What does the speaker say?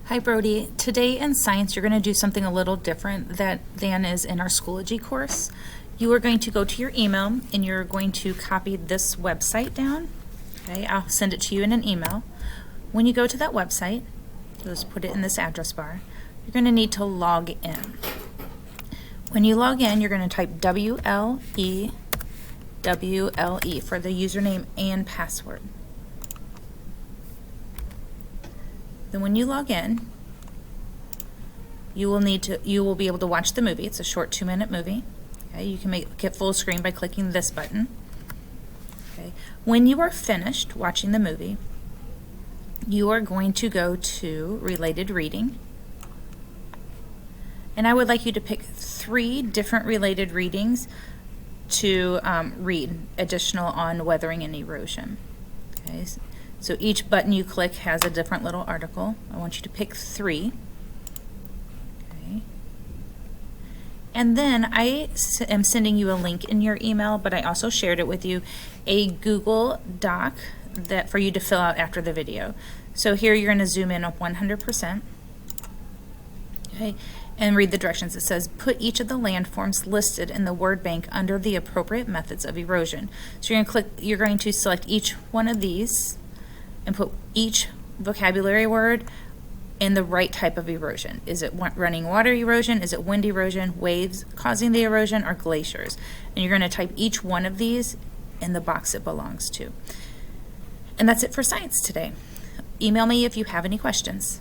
Hi Brodie. Today in science you're going to do something a little different than is in our Schoology course. You are going to go to your email and you're going to copy this website down. Okay, I'll send it to you in an email. When you go to that website, just put it in this address bar. You're going to need to log in. When you log in, you're going to type WLE for the username and password. Then when you log in, you will be able to watch the movie. It's a short 2-minute movie. Okay, you can make it full screen by clicking this button. Okay. When you are finished watching the movie, you are going to go to related reading. And I would like you to pick 3 different related readings to read additional on weathering and erosion. Okay. So each button you click has a different little article. I want you to pick 3. Okay. And then I am sending you a link in your email, but I also shared it with you, a Google Doc for you to fill out after the video. So here you're going to zoom in up 100%. Okay. And read the directions. It says, put each of the landforms listed in the word bank under the appropriate methods of erosion. So you're going to select each one of these and put each vocabulary word in the right type of erosion. Is it running water erosion? Is it wind erosion, waves causing the erosion, or glaciers? And you're going to type each one of these in the box it belongs to. And that's it for science today. Email me if you have any questions.